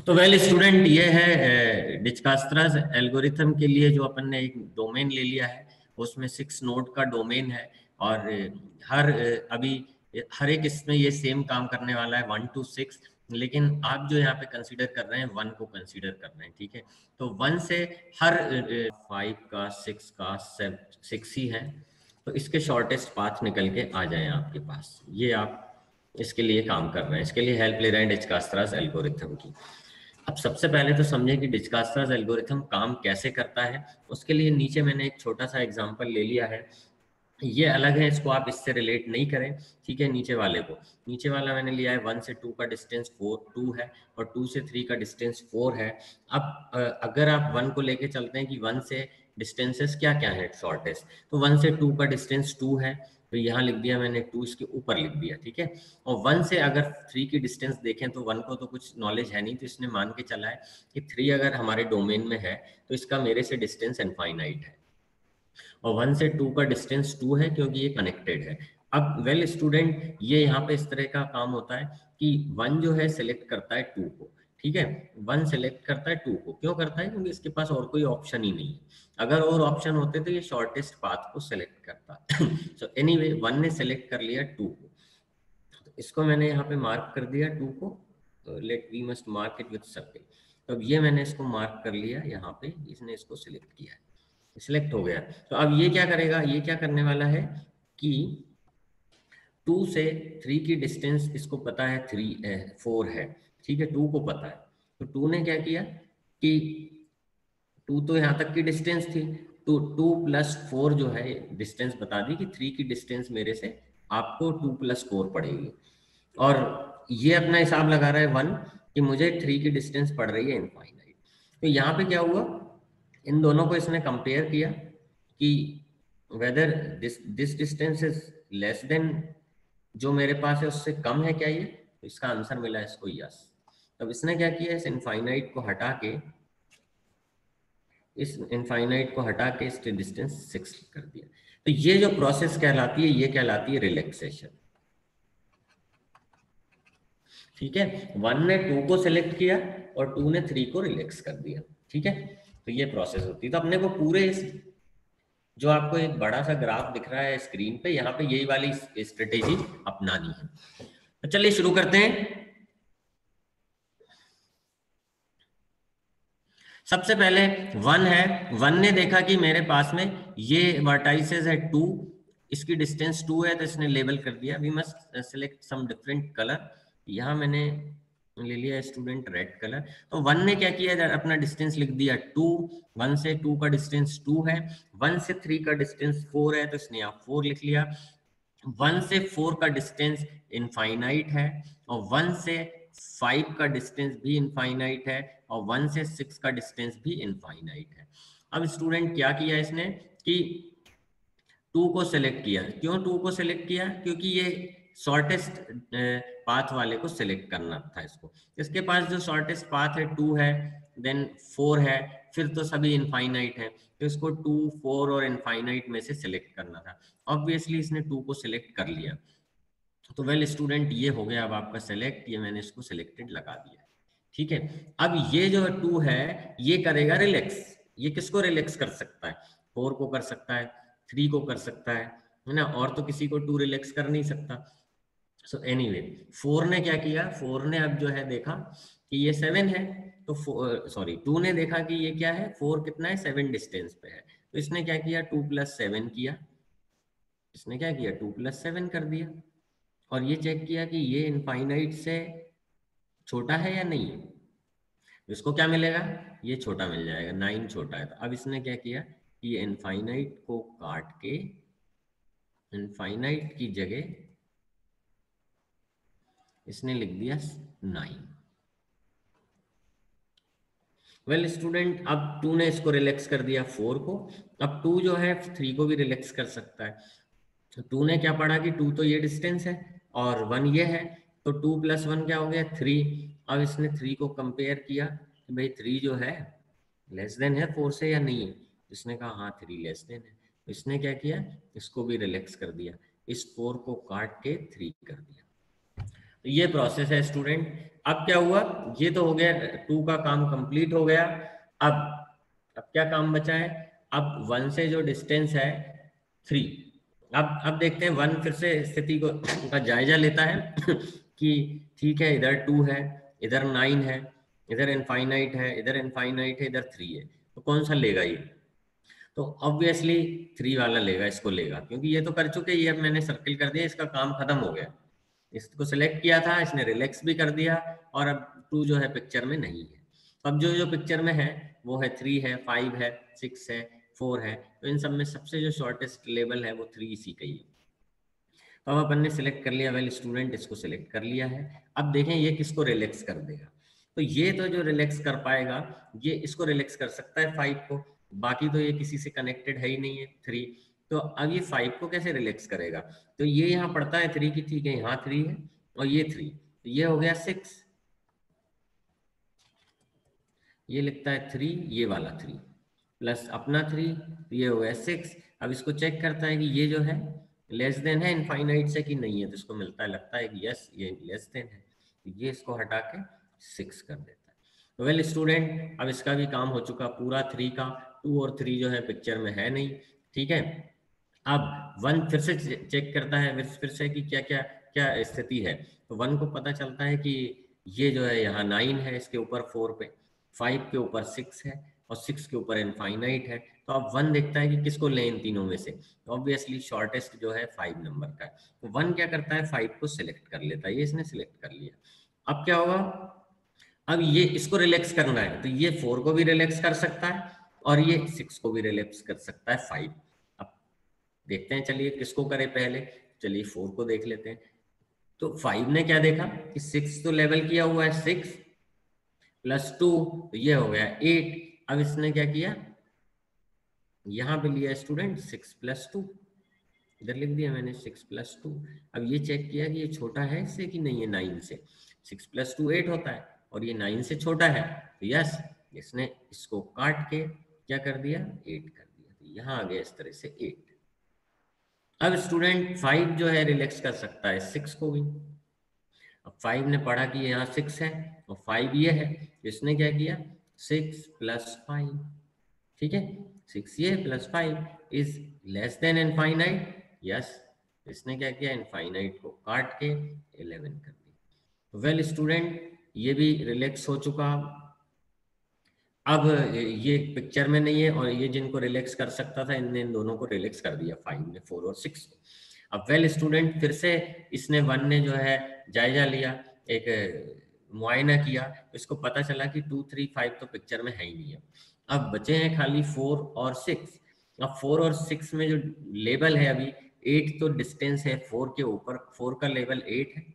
तो well student, ये है डिजकस्त्रास एल्गोरिथम के लिए जो अपन ने एक डोमेन ले लिया है, उसमें 6 नोड का डोमेन है और अभी हर एक इसमें ये सेम काम करने वाला है 1 to 6, लेकिन आप जो यहाँ पे कंसीडर कर रहे हैं 1 को कंसीडर कर रहे हैं, ठीक है। तो 1 से हर 5 का 6 का 6 ही है, तो इसके शॉर्टेस्ट पाथ निकल के आ जाए आपके पास। ये आप इसके लिए काम कर रहे हैं, इसके लिए हेल्प ले रहे हैं डिजकस्त्रास एल्गोरिथम की। अब सबसे पहले तो समझें कि डिजकस्त्रास एल्गोरिथम काम कैसे करता है। उसके लिए नीचे मैंने एक छोटा सा एग्जांपल ले लिया है, ये अलग है, इसको आप इससे रिलेट नहीं करें, ठीक है। नीचे वाला मैंने लिया है 1 से 2 का डिस्टेंस 2 है और 2 से 3 का डिस्टेंस 4 है। अब अगर आप 1 को लेके चलते हैं कि 1 से डिस्टेंसेस क्या क्या है शॉर्टेस्ट, तो 1 से 2 का डिस्टेंस 2 है, तो यहाँ लिख दिया मैंने 2 इसके ऊपर लिख दिया, ठीक है। और 1 से अगर 3 की डिस्टेंस देखें तो 1 को तो कुछ नॉलेज है नहीं, तो इसने मान के चला है कि 3 अगर हमारे डोमेन में है तो इसका मेरे से डिस्टेंस इनफाइनाइट है, और 1 से 2 का डिस्टेंस 2 है क्योंकि ये कनेक्टेड है। अब वेल स्टूडेंट, ये यहाँ पे इस तरह का काम होता है कि 1 जो है सिलेक्ट करता है 2 को, ठीक है। 1 सिलेक्ट करता है 2 को, क्यों करता है? क्योंकि इसके पास और कोई ऑप्शन ही नहीं है। अगर और ऑप्शन होते तो ये शॉर्टेस्ट पाथ को सिलेक्ट करता। सो एनीवे 1 ने सिलेक्ट कर लिया 2 को, तो इसको मैंने यहाँ पे मार्क कर दिया 2 को, तो let we must mark it with circle. तो अब ये मैंने इसको मार्क कर लिया यहाँ पे, इसने इसको सिलेक्ट किया है, सिलेक्ट हो गया। तो अब ये क्या करेगा, ये क्या करने वाला है कि 2 से 3 की डिस्टेंस इसको पता है 4 है, ठीक है, 2 को पता है। तो 2 ने क्या किया कि 2 तो यहाँ तक की डिस्टेंस थी, तो 2 + 4 जो है डिस्टेंस बता दी कि 3 की डिस्टेंस मेरे से आपको 2 + 4 पड़ेगी। और ये अपना हिसाब लगा रहा है 1 कि मुझे 3 की डिस्टेंस पड़ रही है इनफाइनाइट। तो यहाँ पे क्या हुआ, इन दोनों को इसने कंपेयर किया कि whether this distance is less than जो मेरे पास है उससे कम है क्या ये, तो इसका आंसर मिला इसको यस। अब इसने क्या किया, इस इनफाइनाइट को हटा के इसके डिस्टेंस 6 कर दिया। तो ये जो प्रोसेस कहलाती है, ये कहलाती है रिलैक्सेशन, ठीक है। 1 ने 2 को सिलेक्ट किया और 2 ने 3 को रिलैक्स कर दिया, ठीक है। तो ये प्रोसेस होती है। तो अपने को पूरे इस जो आपको एक बड़ा सा ग्राफ दिख रहा है स्क्रीन पे, यहाँ पे यही वाली स्ट्रेटेजी अपनानी है। तो चलिए शुरू करते हैं। सबसे पहले 1 है, 1 ने देखा कि मेरे पास में ये वर्टाइसेस है 2, इसकी डिस्टेंस 2 है, तो इसने लेबल कर दिया we must select some different colour. यहाँ मैंने ले लिया स्टूडेंट रेड कलर। तो 1 ने क्या किया, अपना डिस्टेंस लिख दिया 2, 1 से 2 का डिस्टेंस 2 है, 1 से 3 का डिस्टेंस 4 है, तो इसने यहाँ 4 लिख लिया। 1 से 4 का डिस्टेंस इनफाइनाइट है और 1 से 5 का डिस्टेंस भी इनफाइनाइट है और 1 से 6 का डिस्टेंस भी इनफाइनाइट है। अब स्टूडेंट क्या किया इसने कि 2 को सिलेक्ट किया। क्यों 2 को सिलेक्ट किया? क्योंकि ये शॉर्टेस्ट पाथ वाले को सिलेक्ट करना था इसको। इसके पास जो शॉर्टेस्ट पाथ है 2 है, देन 4 है, फिर तो सभी इनफाइनाइट है, तो इसको 2, 4 और इनफाइनाइट में से सिलेक्ट करना था। ऑब्वियसली इसने 2 को सिलेक्ट कर लिया। तो वेल स्टूडेंट, ये हो गया अब आपका सेलेक्ट, ये मैंने इसको सिलेक्टेड लगा दिया, ठीक है। अब ये जो 2 है ये करेगा रिलैक्स। ये किसको रिलैक्स कर सकता है? 4 को कर सकता है, 3 को कर सकता है ना, और तो किसी को 2 रिलैक्स कर नहीं सकता। सो एनीवे 4 ने क्या किया, 4 ने अब जो है देखा कि ये 7 है, तो 2 ने देखा कि ये क्या है, 4 कितना है, 7 डिस्टेंस पे है, तो इसने क्या किया 2 + 7 किया। इसने क्या किया 2 + 7 कर दिया और ये चेक किया कि ये इनफाइनाइट से छोटा है या नहीं है। इसको क्या मिलेगा, ये छोटा मिल जाएगा, 9 छोटा है। तो अब इसने क्या किया कि ये इनफाइनाइट को काट के इनफाइनाइट की जगह इसने लिख दिया 9। वेल स्टूडेंट, अब 2 ने इसको रिलैक्स कर दिया 4 को, अब 2 जो है 3 को भी रिलैक्स कर सकता है। तो 2 ने क्या पढ़ा कि 2 तो ये डिस्टेंस है और 1 ये है, तो 2 + 1 क्या हो गया 3। अब इसने 3 को कंपेयर किया कि भाई 3 जो है लेस देन है 4 से या नहीं है। इसने कहा हाँ 3 लेस देन है, तो इसने क्या किया, इसको भी रिलैक्स कर दिया, इस 4 को काट के 3 कर दिया। तो ये प्रोसेस है स्टूडेंट। अब क्या हुआ, ये तो हो गया, 2 का काम कंप्लीट हो गया। अब क्या काम बचा है, अब 1 से जो डिस्टेंस है 3। अब देखते हैं 1 फिर से स्थिति को का जायजा लेता है कि ठीक है, इधर 2 है, इधर 9 है, इधर इनफाइनाइट है, इधर इनफाइनाइट है, इधर 3 है, तो कौन सा लेगा ये? तो ऑब्वियसली 3 वाला लेगा, इसको लेगा, क्योंकि ये तो कर चुके, ये अब मैंने सर्किल कर दिया, इसका काम खत्म हो गया। इसको सिलेक्ट किया था, इसने रिलैक्स भी कर दिया, और अब 2 जो है पिक्चर में नहीं है। तो अब जो जो पिक्चर में है वो है 3 है, 5 है, 6 है, 4 है, तो इन सब में सबसे जो शॉर्टेस्ट लेवल है वो 3 इसी का ही है। तो अब अपन ने सिलेक्ट कर लिया, वेल स्टूडेंट इसको सिलेक्ट कर लिया है। अब देखें ये किसको रिलैक्स कर देगा। तो ये तो जो रिलैक्स कर पाएगा, ये इसको रिलैक्स कर सकता है 5 को, बाकी तो ये किसी से कनेक्टेड है ही नहीं है 3। तो अब ये 5 को कैसे रिलैक्स करेगा, तो ये यहाँ पड़ता है 3 की, ठीक है, यहाँ 3 है और ये 3, तो ये हो गया 6, ये लिखता है 3, ये वाला 3 प्लस अपना 3, तो ये हो गया 6। अब इसको चेक करता है कि ये जो है लेस देन है इनफाइनाइट से कि नहीं है, तो इसको मिलता है, लगता है कि यस ये लेस देन है, तो ये इसको हटा के 6 कर देता है। तो वेल स्टूडेंट, अब इसका भी काम हो चुका पूरा 3 का। 2 और 3 जो है पिक्चर में है नहीं, ठीक है। अब 1 फिर से चेक करता है फिर से कि क्या क्या क्या स्थिति है। तो 1 को पता चलता है कि ये जो है यहाँ 9 है, इसके ऊपर 4 पे, 5 के ऊपर 6 है और 6 के ऊपर इनफाइनाइट है। तो अब 1 देखता है कि किसको लें इन तीनों में से, तो ऑब्वियसली शॉर्टेस्ट जो है 5 नंबर का है। तो 1 क्या करता है, 5 को सिलेक्ट कर लेता है, ये इसने सिलेक्ट कर लिया। अब क्या होगा, अब ये इसको रिलैक्स करना है, तो ये 4 को भी रिलैक्स कर सकता है और ये 6 को भी रिलैक्स कर सकता है 5। अब देखते हैं, चलिए किसको करें पहले, चलिए 4 को देख लेते हैं। तो 5 ने क्या देखा कि 6 तो लेवल किया हुआ है, 6 प्लस 2, तो ये हो गया 8। अब इसने क्या किया, यहाँ पे लिया स्टूडेंट 6 प्लस 2, इधर लिख दिया मैंने 6 प्लस 2। अब ये चेक किया कि ये छोटा है इससे कि नहीं है 9 से, 6 प्लस 2 8 होता है और ये 9 से छोटा है, तो यस, इसने इसको काट के क्या कर दिया, 8 कर दिया, तो यहाँ आ गया इस तरह से 8। अब स्टूडेंट 5 जो है रिलैक्स कर सकता है 6 को भी। अब 5 ने पढ़ा कि यहाँ 6 है और 5 ये है, इसने क्या किया 6 प्लस 5, ठीक है, 6 ये plus 5 is less than infinite, yes, इसने क्या किया, इनफाइनाइट को काट के 11 कर दिया। वेल स्टूडेंट, ये भी रिलैक्स हो चुका। अब ये पिक्चर में नहीं है और ये जिनको रिलैक्स कर सकता था इनने इन दोनों को रिलैक्स कर दिया, 5 ने 4 और 6 को। अब वेल स्टूडेंट, फिर से इसने 1 ने जो है जायजा लिया, एक मुआयना किया, तो इसको पता चला कि 2 3 5 तो पिक्चर में है ही नहीं है। अब बचे हैं खाली 4 और 6। अब 4 और 6 में जो लेवल है अभी 8 तो डिस्टेंस है 4 के ऊपर, 4 का लेवल 8 है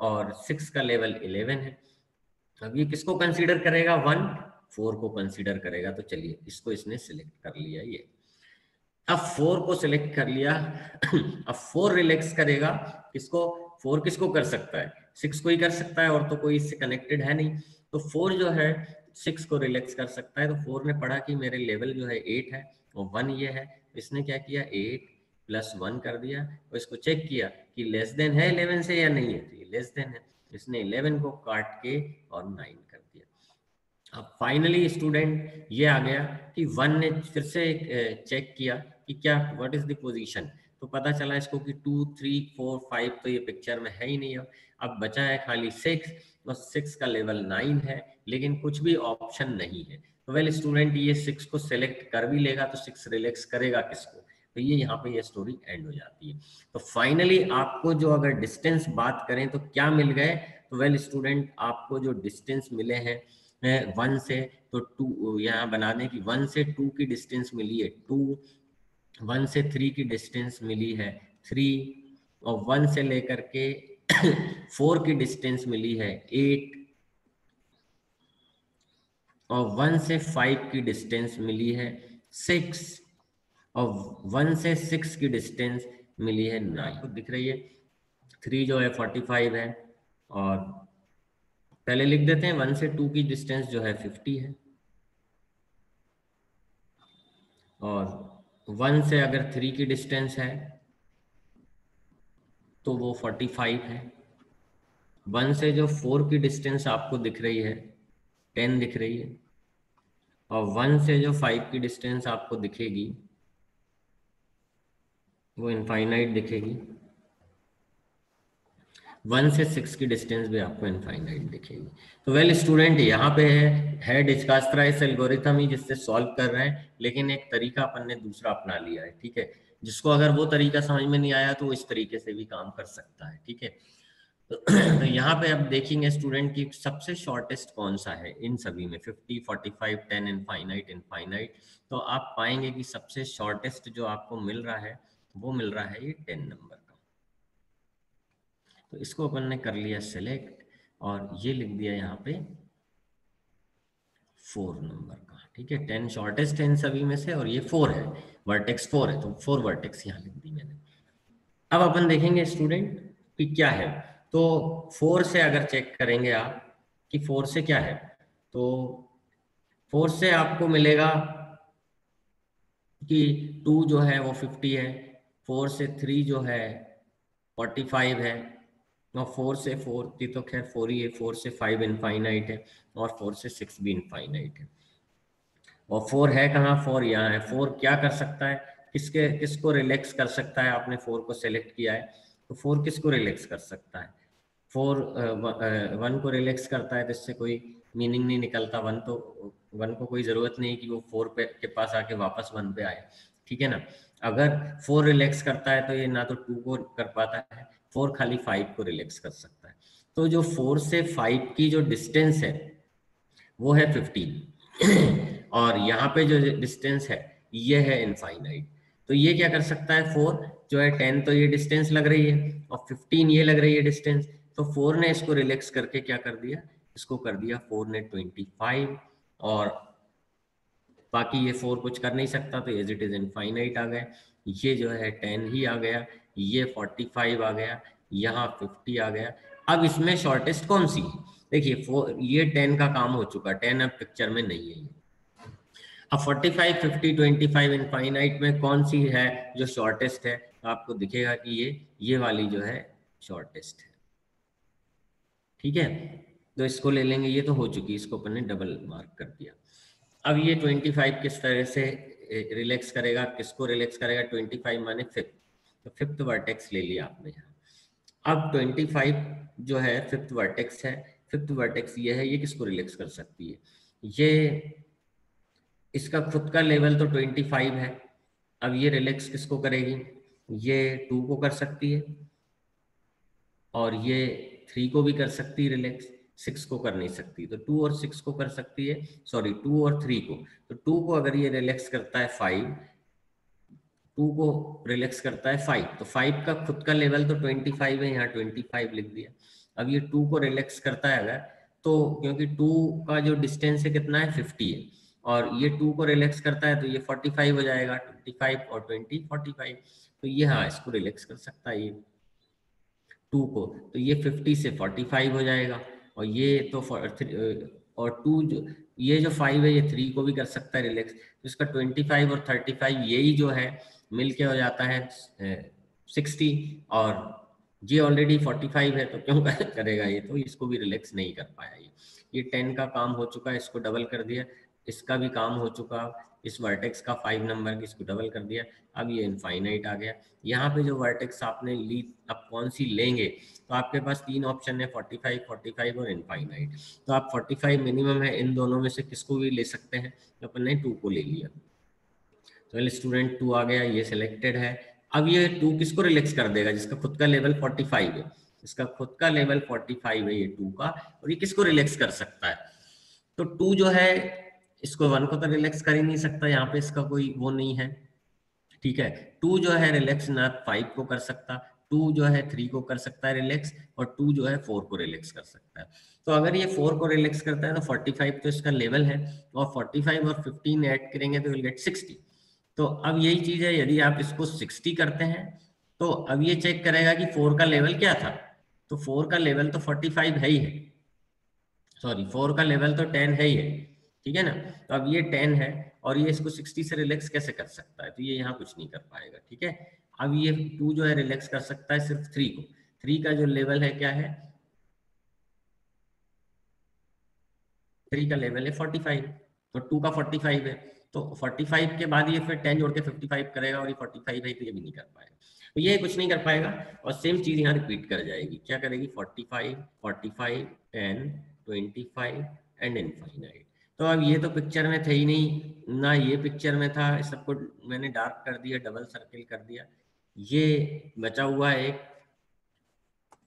और 6 का लेवल 11 है। अब ये किसको कंसीडर करेगा, 1 4 को कंसीडर करेगा, तो चलिए इसको इसने सिलेक्ट कर लिया। ये अब 4 को सिलेक्ट कर लिया अब 4 रिलैक्स करेगा किसको, 4 किसको कर सकता है, 6 को ही कर सकता है और तो कोई इससे कनेक्टेड है नहीं। तो 4 जो है 6 को रिलैक्स कर सकता है। तो 4 ने पढ़ा कि मेरे लेवल जो है 8 है और 1 ये है, इसने क्या किया 8 प्लस 1 कर दिया और इसको चेक किया कि लेस देन है 11 से या नहीं है, तो ये लेस देन है, इसने 11 को काट के और 9 कर दिया। अब फाइनली स्टूडेंट ये आ गया कि 1 ने फिर से चेक किया कि क्या व्हाट इज द पोजीशन, तो पता चला इसको कि 2 3 4 5 तो ये पिक्चर में है ही नहीं है। अब बचा है खाली 6 और 6 का लेवल 9 है लेकिन कुछ भी ऑप्शन नहीं है। तो वेल स्टूडेंट, ये 6 को सिलेक्ट कर भी लेगा तो 6 रिलैक्स करेगा किसको, तो ये यहाँ पे ये स्टोरी एंड हो जाती है। तो फाइनली आपको जो अगर डिस्टेंस बात करें तो क्या मिल गए, तो वेल स्टूडेंट आपको जो डिस्टेंस मिले हैं 1 से, तो 2 यहाँ बना दें कि 1 से 2 की डिस्टेंस मिली है 2, 1 से 3 की डिस्टेंस मिली है 3 और 1 से लेकर के 4 की डिस्टेंस मिली है 8 और 1 से 5 की डिस्टेंस मिली है 6 और 1 से 6 की डिस्टेंस मिली है 9। तो दिख रही है 3 जो है 45 है और पहले लिख देते हैं 1 से 2 की डिस्टेंस जो है 50 है और 1 से अगर 3 की डिस्टेंस है तो वो 45 है, 1 से जो 4 की डिस्टेंस आपको दिख रही है 10 दिख रही है, और 1 से जो 5 की डिस्टेंस आपको दिखेगी वो इनफाइनाइट दिखेगी। 1 से 6 की डिस्टेंस भी आपको इनफाइनाइट दिखेगी। तो वेल स्टूडेंट, यहाँ पे है डिजकस्त्रा इस एल्गोरिथम ही जिससे सॉल्व कर रहे हैं, लेकिन एक तरीका अपन ने दूसरा अपना लिया है, ठीक है। जिसको अगर वो तरीका समझ में नहीं आया तो वो इस तरीके से भी काम कर सकता है, ठीक है। तो यहाँ पे अब देखेंगे स्टूडेंट की सबसे शॉर्टेस्ट कौन सा है इन सभी में, 50, 45, 10, इनफाइनाइट, इनफाइनाइट। तो आप पाएंगे कि सबसे शॉर्टेस्ट जो आपको मिल रहा है वो मिल रहा है ये 10 नंबर का। तो इसको अपन ने कर लिया सिलेक्ट और ये लिख दिया यहाँ पे 4 नंबर का, ठीक है। 10 शॉर्टेस्ट है इन सभी में से और ये 4 है, वर्टेक्स 4 है, तो 4 वर्टेक्स यहाँ लिख दी मैंने। अब अपन देखेंगे स्टूडेंट कि क्या है। तो 4 से अगर चेक करेंगे आप कि 4 से क्या है, तो 4 से आपको मिलेगा कि 2 जो है वो 50 है, 4 से 3 जो है 45 है, और 4 से 4 की तो खैर 4 ही है, 4 से 5 इनफाइनाइट है, और 4 से 6 भी इनफाइनाइट है। और 4 है कहाँ, 4 यहाँ है। 4 क्या कर सकता है, किसको रिलैक्स कर सकता है, आपने 4 को सेलेक्ट किया है तो 4 किसको रिलैक्स कर सकता है, 4 1 को रिलैक्स करता है, तो इससे कोई मीनिंग नहीं निकलता। 1 को कोई जरूरत नहीं कि वो 4 के पास आके वापस 1 पे आए, ठीक है ना। अगर 4 रिलैक्स करता है तो ये ना तो 2 को कर पाता है, 4 खाली 5 को रिलैक्स कर सकता है। तो जो 4 से 5 की जो डिस्टेंस है वो है 15 और यहाँ पे जो डिस्टेंस है ये है इनफाइनाइट। तो ये क्या कर सकता है, 4 जो है 10 तो ये डिस्टेंस लग रही है और 15 ये लग रही है डिस्टेंस, तो 4 ने इसको रिलैक्स करके क्या कर दिया, इसको कर दिया 4 ने 25, और बाकी ये 4 कुछ कर नहीं सकता तो एज इट इज इनफाइनाइट आ गया। ये जो है 10 ही आ गया, ये 45 आ गया, यहाँ 50 आ गया। अब इसमें शॉर्टेस्ट कौन सी है, देखिए ये 10 का काम हो चुका, 10 अब पिक्चर में नहीं है। अब 45, 50, 25 इनफाइनाइट में कौन सी है जो शॉर्टेस्ट है, तो आपको दिखेगा कि ये वाली जो है शॉर्टेस्ट है, ठीक है। तो इसको ले लेंगे, ये तो हो चुकी, इसको अपन ने डबल मार्क कर दिया। अब ये 25 किस तरह से रिलैक्स करेगा, किसको रिलैक्स करेगा, 25 माने 5th, तो 5th वर्टेक्स ले लिया आपने यहाँ। अब 25 जो है 5th वर्टेक्स है, 5th वर्टेक्स ये है, ये किसको रिलैक्स कर सकती है, ये इसका खुद का लेवल तो 25 है। अब ये रिलैक्स किसको करेगी, ये 2 को कर सकती है और ये 3 को भी कर सकती है रिलैक्स, 6 को कर नहीं सकती। तो 2 और 6 को कर सकती है, सॉरी 2 और 3 को। तो 2 को अगर ये रिलैक्स करता है 5, 2 को रिलैक्स करता है 5, तो 5 का खुद का लेवल तो 25 है, यहाँ 25 लिख दिया। अब ये 2 को रिलैक्स करता है अगर, तो क्योंकि 2 का जो डिस्टेंस है कितना है 50 है, और ये 2 को रिलैक्स करता है तो ये 45 हो जाएगा, 25 और 20 45। तो ये हाँ इसको रिलैक्स कर सकता है ये 2 को, तो ये 50 से 45 हो जाएगा, और ये तो और 2 जो ये जो 5 है ये 3 को भी कर सकता है रिलैक्स, तो इसका 25 और 35 यही जो है मिलके हो जाता है 60, और ये ऑलरेडी 45 है तो क्यों करेगा ये, तो इसको भी रिलैक्स नहीं कर पाया। ये 10 का काम हो चुका है, इसको डबल कर दिया, इसका भी काम हो चुका, इस वर्टेक्स का 5 नंबर की इसको डबल कर दिया, अब ये इनफाइनाइट आ गया। यहाँ पे जो वर्टेक्स आपने ली अब कौन सी लेंगे, तो आपके पास 3 ऑप्शन है, 45, 45 और इनफाइनाइट। तो आप 45 मिनिमम है, इन दोनों में से किसको भी ले सकते हैं, तो अपन ने 2 को ले लिया। तो स्टूडेंट 2 आ गया, ये सिलेक्टेड है। अब ये 2 किसको रिलैक्स कर देगा, जिसका खुद का लेवल 45 है, इसका खुद का लेवल 45 है ये 2 का, और ये किसको रिलैक्स कर सकता है, तो 2 जो है इसको 1 को तो रिलैक्स कर ही नहीं सकता, यहाँ पे इसका कोई वो नहीं है, ठीक है। 2 जो है रिलैक्स ना 5 को कर सकता, 2 जो है 3 को कर सकता है रिलैक्स, और 2 जो है 4 को रिलैक्स कर सकता है। तो अगर ये 4 को रिलैक्स करता है तो 45 तो इसका लेवल है, और 45 और 15 ऐड करेंगे तो विल गेट 60। तो अब यही चीज है, यदि आप इसको 60 करते हैं तो अब ये चेक करेगा कि 4 का लेवल क्या था, तो 4 का लेवल तो 45 है ही है, सॉरी 4 का लेवल तो 10 है ही है, ठीक है ना। तो अब ये 10 है और ये इसको 60 से रिलैक्स कैसे कर सकता है, तो ये यहाँ कुछ नहीं कर पाएगा, ठीक है। अब ये 2 जो है रिलैक्स कर सकता है सिर्फ 3 को, 3 का जो लेवल है क्या है 3 का लेवल है 45 और 2 का 45 है, तो 45 के बाद ये फिर 10 जोड़ के 55 करेगा और ये 45 है तो ये भी नहीं कर पाएगा, तो ये कुछ नहीं कर पाएगा। और सेम चीज यहाँ रिपीट कर जाएगी, क्या करेगी 45 45 10 25 एंड इनफाइनाइट। तो अब ये तो पिक्चर में थे ही नहीं ना, ये पिक्चर में था, इस सबको मैंने डार्क कर दिया, डबल सर्किल कर दिया, ये बचा हुआ है एक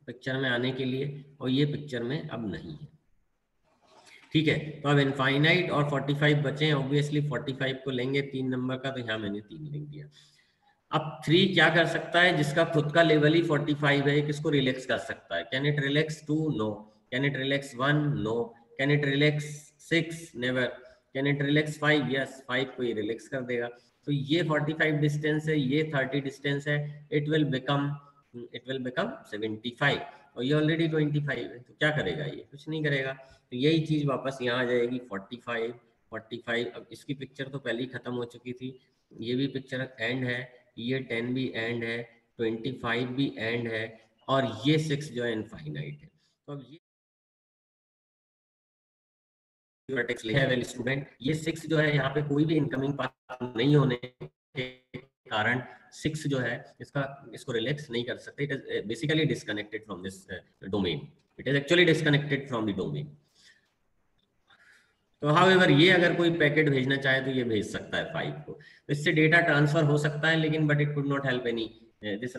पिक्चर में आने के लिए, और ये पिक्चर में अब नहीं है। ठीक है, तो अब इनफाइनाइट और 45 बचे हैं, ऑब्वियसली 45 को लेंगे 3 नंबर का, तो यहाँ मैंने 3 लिख दिया। अब 3 क्या कर सकता है, जिसका खुद का लेवल ही 45 है, किसको रिलैक्स कर सकता है? Can it relax 2? No. Can it relax 1? No. Can it relax 6? Never. Can it relax 5? Yes, 5 को ये रिलैक्स कर देगा। तो ये 45 डिस्टेंस है, ये 30 डिस्टेंस है, इट विल बिकम 75, और ये ऑलरेडी 25 है, तो क्या करेगा ये? कुछ नहीं करेगा। तो यही चीज वापस यहाँ आ जाएगी 45 45। अब इसकी पिक्चर तो पहले ही खत्म हो चुकी थी, ये भी पिक्चर एंड है, ये 10 भी एंड है, 25 भी एंड है, और ये 6 जो है इनफाइनाइट है। तो अब ये वेल स्टूडेंट, ये 6 जो है यहाँ पे कोई भी इनकमिंग पाथ नहीं होने के कारण 6 जो है इसको रिलैक्स नहीं कर सकते, it is basically disconnected from this domain, it is actually disconnected from the domain. तो हाउएवर ये अगर कोई पैकेट भेजना चाहे तो ये भेज सकता है 5 को, तो इससे डेटा ट्रांसफर हो सकता है, लेकिन but it could not help any this